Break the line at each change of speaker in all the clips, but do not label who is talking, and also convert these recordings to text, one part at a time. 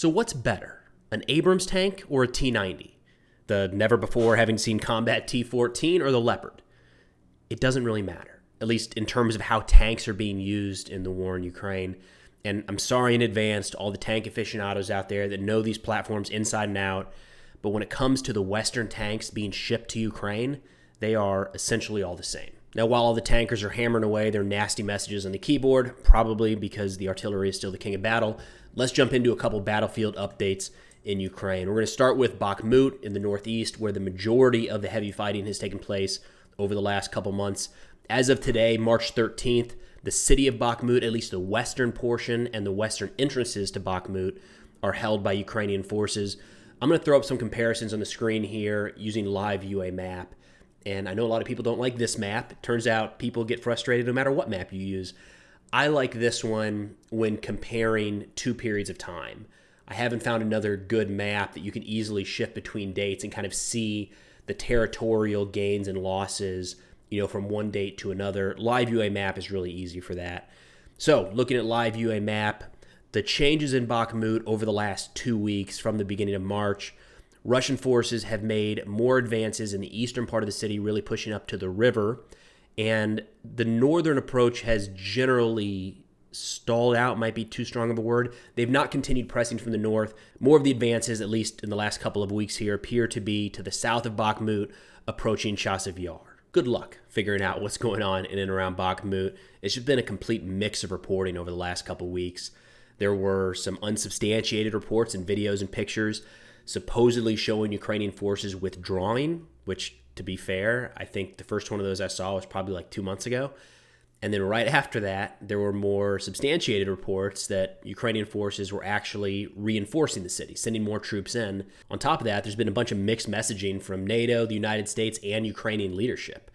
So what's better, an Abrams tank or a T-90? The never before having seen combat T-14 or the Leopard? It doesn't really matter, at least in terms of how tanks are being used in the war in Ukraine. And I'm sorry in advance to all the tank aficionados out there that know these platforms inside and out, but when it comes to the Western tanks being shipped to Ukraine, they are essentially all the same. Now, while all the tankers are hammering away their nasty messages on the keyboard, probably because the artillery is still the king of battle, let's jump into a couple battlefield updates in Ukraine. We're going to start with Bakhmut in the northeast, where the majority of the heavy fighting has taken place over the last couple months. As of today, March 13th, the city of Bakhmut, at least the western portion and the western entrances to Bakhmut, are held by Ukrainian forces. I'm going to throw up some comparisons on the screen here using live UA map. And I know a lot of people don't like this map. It turns out people get frustrated no matter what map you use. I like this one when comparing two periods of time. I haven't found another good map that you can easily shift between dates and kind of see the territorial gains and losses, from one date to another. Live UA map is really easy for that. So looking at live UA map, the changes in Bakhmut over the last 2 weeks from the beginning of March, Russian forces have made more advances in the eastern part of the city, really pushing up to the river. And the northern approach has generally stalled out, might be too strong of a word. They've not continued pressing from the north. More of the advances, at least in the last couple of weeks here, appear to be to the south of Bakhmut, approaching Chasiv Yar. Good luck figuring out what's going on in and around Bakhmut. It's just been a complete mix of reporting over the last couple of weeks. There were some unsubstantiated reports and videos and pictures supposedly showing Ukrainian forces withdrawing, which, to be fair, I think the first one of those I saw was probably like 2 months ago. And then right after that, there were more substantiated reports that Ukrainian forces were actually reinforcing the city, sending more troops in. On top of that, there's been a bunch of mixed messaging from NATO, the United States, and Ukrainian leadership.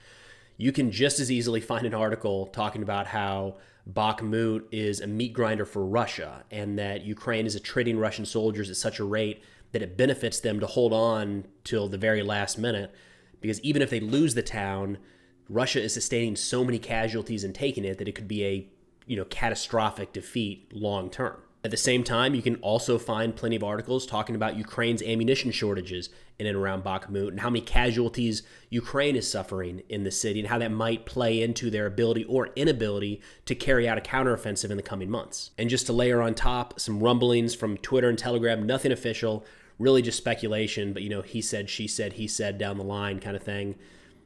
You can just as easily find an article talking about how Bakhmut is a meat grinder for Russia and that Ukraine is attriting Russian soldiers at such a rate that it benefits them to hold on till the very last minute, because even if they lose the town, Russia is sustaining so many casualties and taking it that it could be a catastrophic defeat long term. At the same time, you can also find plenty of articles talking about Ukraine's ammunition shortages in and around Bakhmut and how many casualties Ukraine is suffering in the city and how that might play into their ability or inability to carry out a counteroffensive in the coming months. And just to layer on top, some rumblings from Twitter and Telegram, nothing official, really just speculation, but he said, she said, he said down the line kind of thing.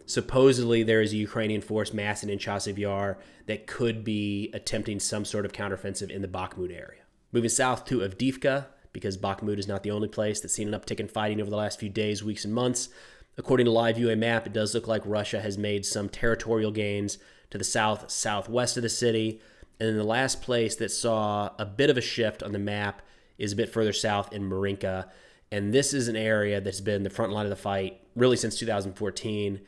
Supposedly, there is a Ukrainian force massing in Chasiv Yar that could be attempting some sort of counteroffensive in the Bakhmut area. Moving south to Avdiivka, because Bakhmut is not the only place that's seen an uptick in fighting over the last few days, weeks, and months. According to live UA map, it does look like Russia has made some territorial gains to the southwest of the city. And then the last place that saw a bit of a shift on the map is a bit further south in Marinka. And this is an area that's been the front line of the fight really since 2014.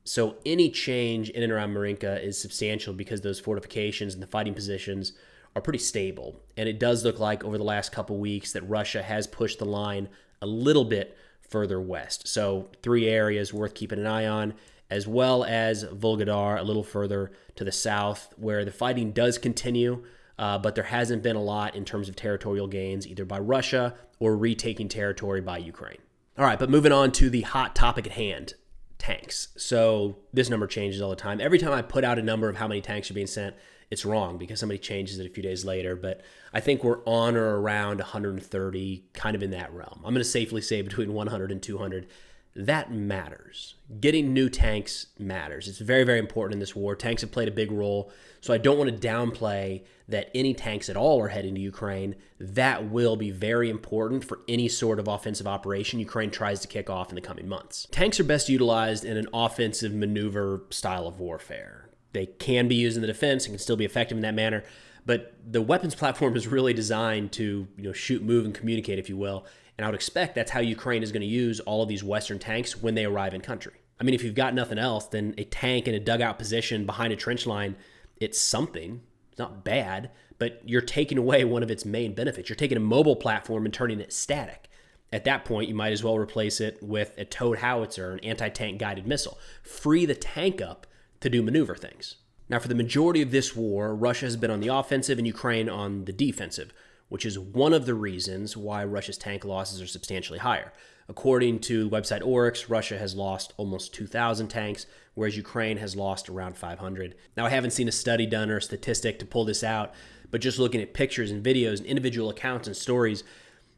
So any change in and around Marinka is substantial because those fortifications and the fighting positions are pretty stable. And it does look like over the last couple weeks that Russia has pushed the line a little bit further west. So 3 areas worth keeping an eye on, as well as Volgodar a little further to the south, where the fighting does continue, but there hasn't been a lot in terms of territorial gains, either by Russia or retaking territory by Ukraine. All right, but moving on to the hot topic at hand, tanks. So this number changes all the time. Every time I put out a number of how many tanks are being sent, it's wrong because somebody changes it a few days later. But I think we're on or around 130, kind of in that realm. I'm going to safely say between 100 and 200. That matters. Getting new tanks matters. It's very, very important in this war. Tanks have played a big role. So I don't want to downplay that any tanks at all are heading to Ukraine. That will be very important for any sort of offensive operation Ukraine tries to kick off in the coming months. Tanks are best utilized in an offensive maneuver style of warfare. They can be used in the defense and can still be effective in that manner. But the weapons platform is really designed to shoot, move, and communicate, if you will. And I would expect that's how Ukraine is going to use all of these Western tanks when they arrive in country. I mean, if you've got nothing else, then a tank in a dugout position behind a trench line, it's something. It's not bad, but you're taking away one of its main benefits. You're taking a mobile platform and turning it static. At that point, you might as well replace it with a towed howitzer, an anti-tank guided missile. Free the tank up to do maneuver things. Now, for the majority of this war, Russia has been on the offensive and Ukraine on the defensive, which is one of the reasons why Russia's tank losses are substantially higher. According to the website Oryx, Russia has lost almost 2,000 tanks, whereas Ukraine has lost around 500. Now, I haven't seen a study done or a statistic to pull this out, but just looking at pictures and videos and individual accounts and stories,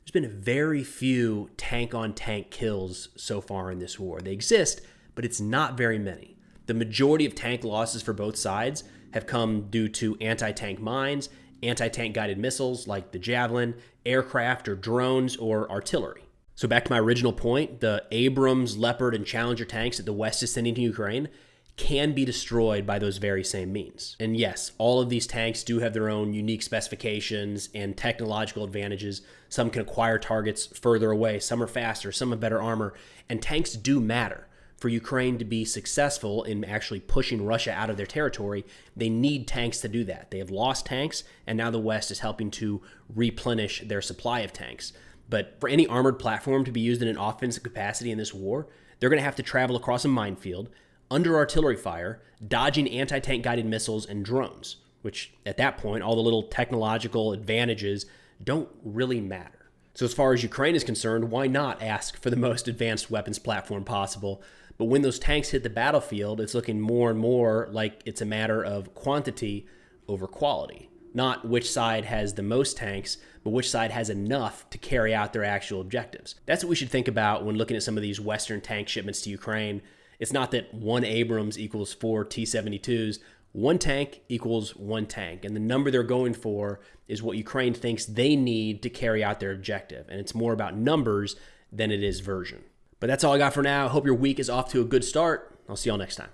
there's been very few tank-on-tank kills so far in this war. They exist, but it's not very many. The majority of tank losses for both sides have come due to anti-tank mines, anti-tank guided missiles like the Javelin, aircraft or drones, or artillery. So back to my original point, the Abrams, Leopard, and Challenger tanks that the West is sending to Ukraine can be destroyed by those very same means. And yes, all of these tanks do have their own unique specifications and technological advantages. Some can acquire targets further away, some are faster, some have better armor, and tanks do matter. For Ukraine to be successful in actually pushing Russia out of their territory, they need tanks to do that. They have lost tanks, and now the West is helping to replenish their supply of tanks. But for any armored platform to be used in an offensive capacity in this war, they're going to have to travel across a minefield, under artillery fire, dodging anti-tank guided missiles and drones, which at that point, all the little technological advantages don't really matter. So as far as Ukraine is concerned, why not ask for the most advanced weapons platform possible? But when those tanks hit the battlefield, it's looking more and more like it's a matter of quantity over quality. Not which side has the most tanks, but which side has enough to carry out their actual objectives. That's what we should think about when looking at some of these Western tank shipments to Ukraine. It's not that one Abrams equals 4 T-72s. One tank equals one tank. And the number they're going for is what Ukraine thinks they need to carry out their objective. And it's more about numbers than it is version. But that's all I got for now. Hope your week is off to a good start. I'll see y'all next time.